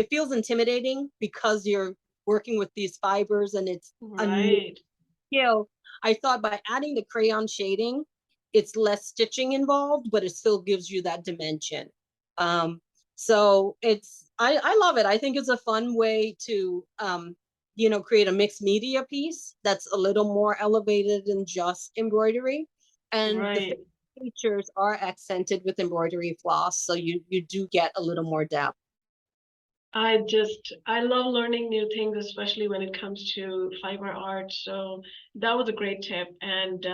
feels intimidating because you're working with these fibers and it's a new skill. I thought by adding the crayon shading, it's less stitching involved, but it still gives you that dimension. So I love it. I think it's a fun way to, create a mixed media piece that's a little more elevated than just embroidery. And the Right. features are accented with embroidery floss, so you do get a little more depth. I love learning new things, especially when it comes to fiber art. So that was a great tip. And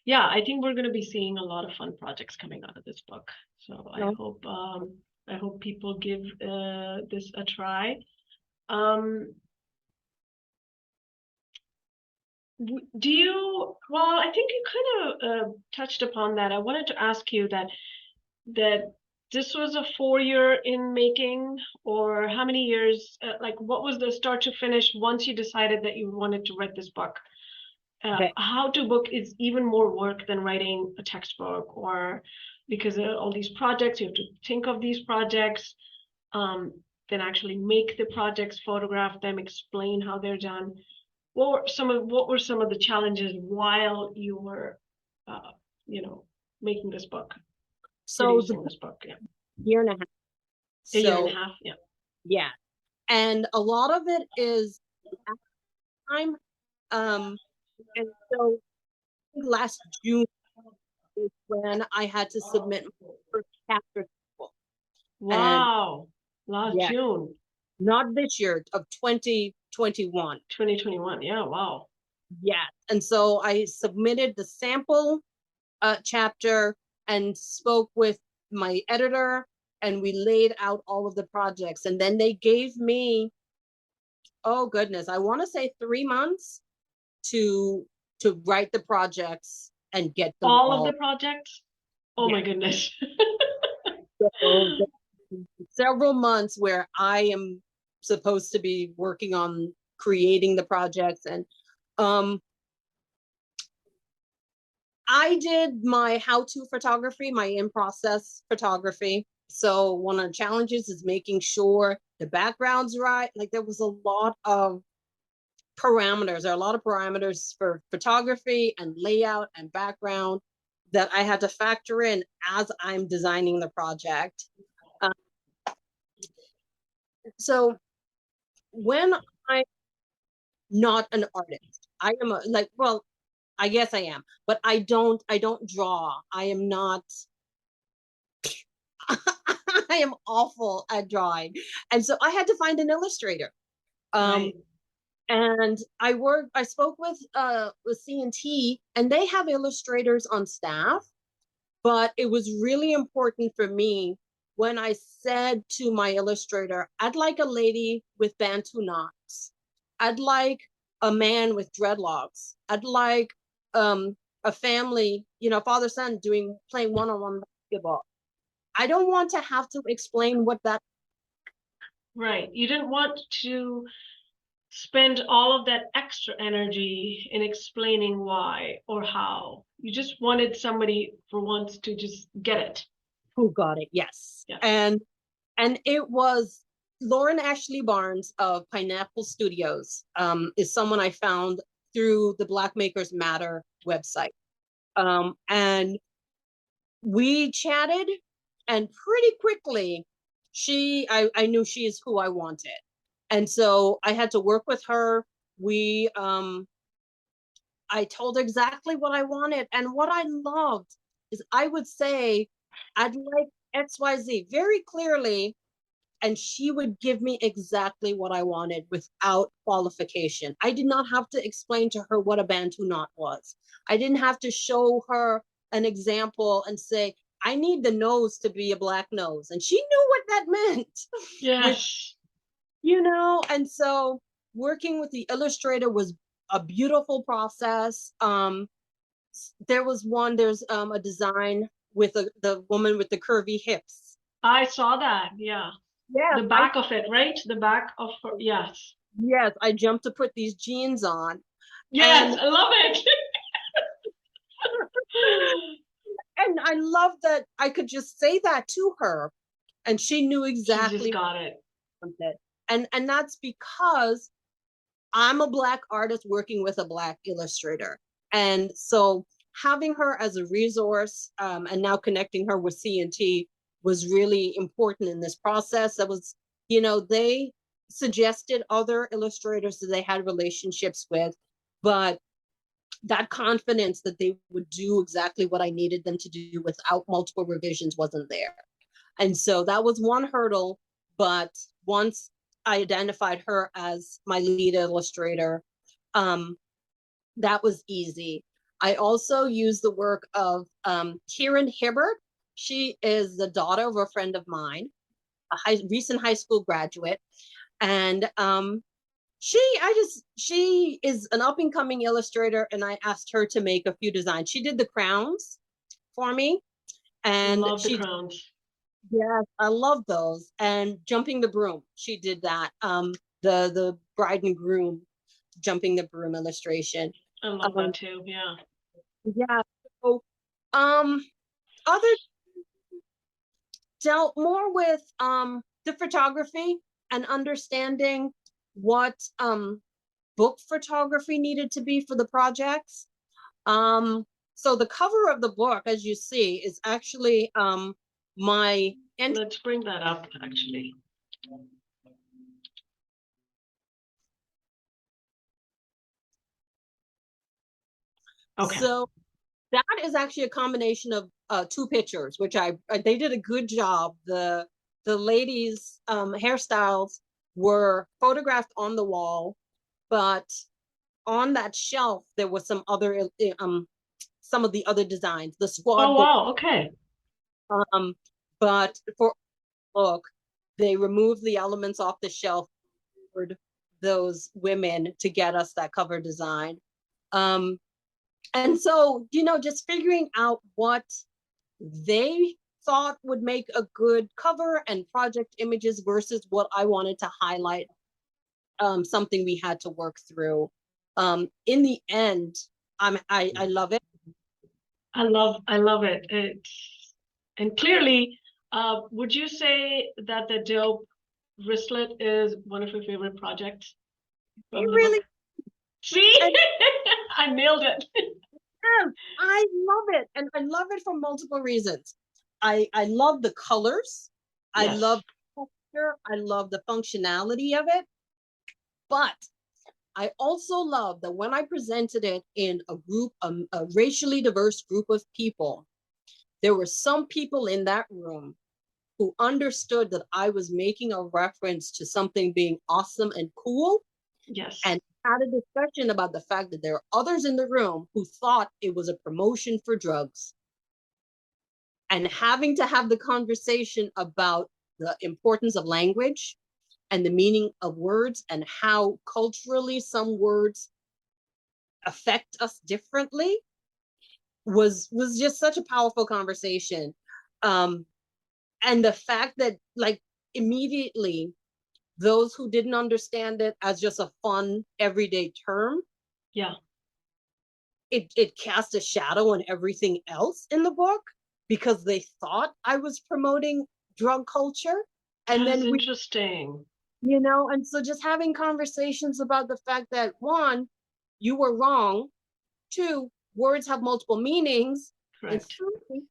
yeah, I think we're going to be seeing a lot of fun projects coming out of this book. So I hope people give this a try. Um, do you, well, I think you kind of touched upon that. I wanted to ask you that this was a 4 year in making, or how many years, like what was the start to finish once you decided that you wanted to write this book? Okay. How to book is even more work than writing a textbook, or because there are all these projects, you have to think of these projects, um, then actually make the projects, photograph them, explain how they're done. What were some of the challenges while you were, uh, you know, making this book, So the producing this book? Yeah. year and a half. A year and a So half, yeah. yeah. And a lot of it is time. And so last June is when I had to submit my first chapter. And Wow. Last yeah, June, not this year of 2021. 2021. Yeah, wow. Yeah. And so I submitted the sample chapter and spoke with my editor, and we laid out all of the projects. And then they gave me, oh goodness, I want to say 3 months to write the projects and get them All of the all. projects? Oh Yeah. my goodness. So several months where I am supposed to be working on creating the projects. And I did my how-to photography, my in-process photography. So one of the challenges is making sure the background's right. Like there was a lot of parameters. There are a lot of parameters for photography and layout and background that I had to factor in as I'm designing the project. So when I'm not an artist, I am well, I guess I am, but I don't draw. I am not I am awful at drawing. And so I had to find an illustrator. Um, Right. and I spoke with C&T, and they have illustrators on staff, but it was really important for me when I said to my illustrator, I'd like a lady with Bantu knots. I'd like a man with dreadlocks. I'd like a family, father son playing one-on-one basketball. I don't want to have to explain what that. Right. You didn't want to spend all of that extra energy in explaining why or how. You just wanted somebody for once to just get it. Who got it? Yes. Yeah. And it was Lauren Ashley Barnes of Pineapple Studios, is someone I found through the Black Makers Matter website. And we chatted, and pretty quickly I knew she is who I wanted. And so I had to work with her. I told her exactly what I wanted. And what I loved is I would say, I'd like XYZ very clearly, and she would give me exactly what I wanted without qualification. I did not have to explain to her what a Bantu knot was. I didn't have to show her an example and say, I need the nose to be a black nose. And she knew what that meant. Yes. And so working with the illustrator was a beautiful process. There's a design with the woman with the curvy hips. I saw that. Yeah. Yeah, The back of it, right? The back of her. Yes. yes, I jumped to put these jeans on. Yes, And I love it. and I love that I could just say that to her, and she knew She just exactly got it. what I wanted. And that's because I'm a Black artist working with a Black illustrator. And so having her as a resource, and now connecting her with C&T was really important in this process. That was, they suggested other illustrators that they had relationships with, but that confidence that they would do exactly what I needed them to do without multiple revisions wasn't there. And so that was one hurdle. But once I identified her as my lead illustrator, that was easy. I also used the work of Kieran Hibbert. She is the daughter of a friend of mine, a recent high school graduate. And she is an up and coming illustrator, and I asked her to make a few designs. She did the crowns for me, and Love the crowns. yes, I love those. And jumping the broom, she did that. The bride and groom jumping the broom illustration. I love that too. Yeah. Yeah. So, other dealt more with the photography and understanding what book photography needed to be for the projects. So the cover of the book, as you see, is actually my. Let's bring that up, actually. Okay. So that is actually a combination of two pictures, which they did a good job. The ladies' hairstyles were photographed on the wall, but on that shelf there was some other some of the other designs, the squad Oh, book. wow. Okay. But for look, they removed the elements off the shelf for those women to get us that cover design. And so, just figuring out what they thought would make a good cover and project images versus what I wanted to highlight, something we had to work through. In the end, I love it. I love it. And clearly, would you say that the dope wristlet is one of your favorite projects from It the really book? See, and, I nailed it. I love it, and I love it for multiple reasons. I love the colors. I Yes. love the texture. I love the functionality of it. But I also love that when I presented it in a group, a racially diverse group of people, there were some people in that room who understood that I was making a reference to something being awesome and cool. Yes. And had a discussion about the fact that there are others in the room who thought it was a promotion for drugs. And having to have the conversation about the importance of language and the meaning of words and how culturally some words affect us differently was just such a powerful conversation. And the fact that, like, immediately those who didn't understand it as just a fun everyday term, Yeah. it cast a shadow on everything else in the book because they thought I was promoting drug culture. And That is then interesting. and so just having conversations about the fact that, one, you were wrong. Two, words have multiple meanings. And Correct. three,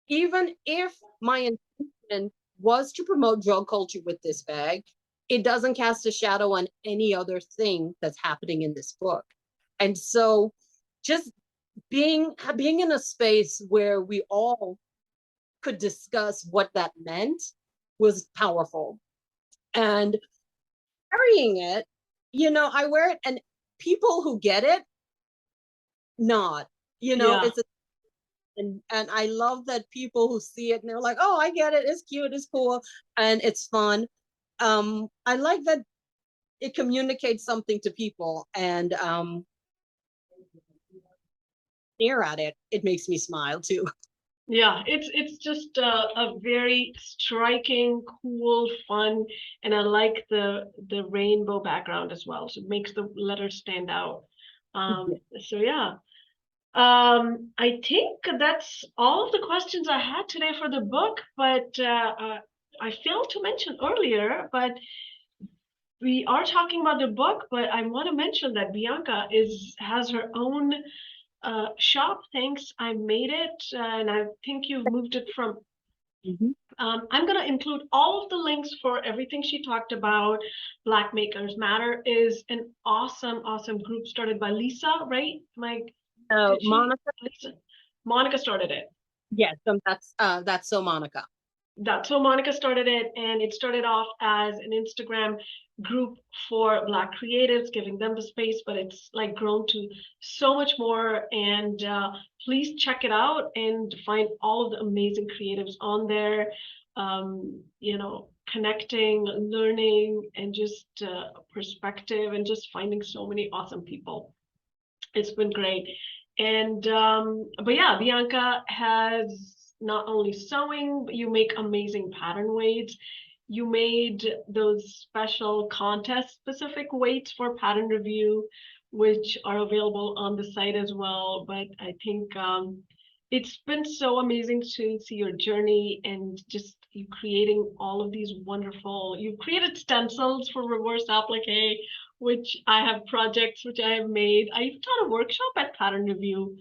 even if my intention was to promote drug culture with this bag, it doesn't cast a shadow on any other thing that's happening in this book. And so just being in a space where we all could discuss what that meant was powerful. And carrying it, I wear it, and people who get it nod. Yeah. It's and I love that people who see it and they're like, "Oh, I get it. It's cute. It's cool, and it's fun." I like that it communicates something to people, and stare at it. It makes me smile too. Yeah, it's just a very striking, cool, fun, and I like the rainbow background as well. So it makes the letters stand out. So yeah. I think that's all of the questions I had today for the book, but I failed to mention earlier, but we are talking about the book, but I want to mention that Bianca has her own shop. Thanks. I made it, and I think you've moved it from. Mhm. I'm going to include all of the links for everything she talked about. Black Makers Matter is an awesome, awesome group started by Lisa, right? Mike, did she? Monica, Lisa. Monica started it. yes, that's so Monica. So Monica started it, and it started off as an Instagram group for Black creatives, giving them the space, but it's like grown to so much more. And please check it out and find all of the amazing creatives on there. Connecting, learning, and just perspective, and just finding so many awesome people. It's been great. And but yeah, Bianca has not only sewing, but you make amazing pattern weights. You made those special contest specific weights for pattern review, which are available on the site as well. But I think it's been so amazing to see your journey and just you creating all of these wonderful, you've created stencils for reverse applique, which I have projects which I have made. I taught a workshop at Pattern Review,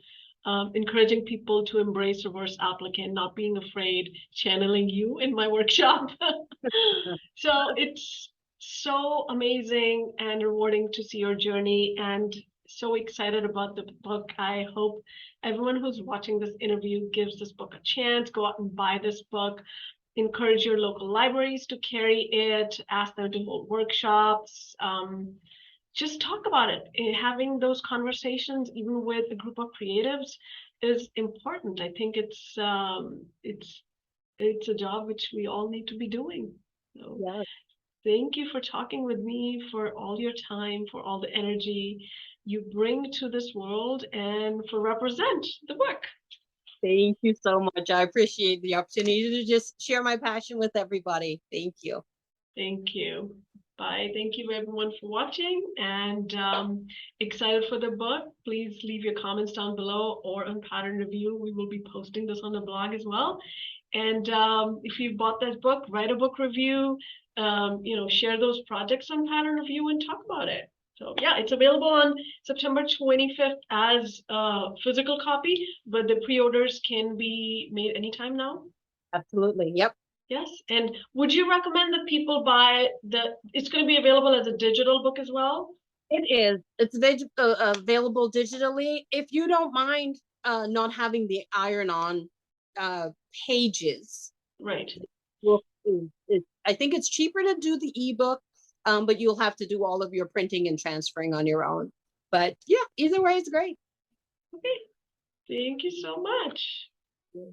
encouraging people to embrace reverse applique and not being afraid, channeling you in my workshop. So it's so amazing and rewarding to see your journey, and so excited about the book. I hope everyone who's watching this interview gives this book a chance. Go out and buy this book. Encourage your local libraries to carry it, ask them to hold workshops. Just talk about it. Having those conversations, even with a group of creatives, is important. I think it's a job which we all need to be doing. So Yeah. thank you for talking with me, for all your time, for all the energy you bring to this world, and for represent the book. Thank you so much. I appreciate the opportunity to just share my passion with everybody. Thank you. Thank you. Bye. Thank you everyone for watching, and excited for the book. Please leave your comments down below or on Pattern Review. We will be posting this on the blog as well. And if you bought this book, write a book review, share those projects on Pattern Review and talk about it. So yeah, it's available on September 25th as a physical copy, but the pre-orders can be made anytime now. Absolutely. Yep. Yes. And would you recommend that people buy it's going to be available as a digital book as well? It is. It's available digitally. If you don't mind not having the iron-on pages. Right. Well, I think it's cheaper to do the ebook, but you'll have to do all of your printing and transferring on your own. But yeah, either way, it's great. Okay. Thank you so much. Yeah.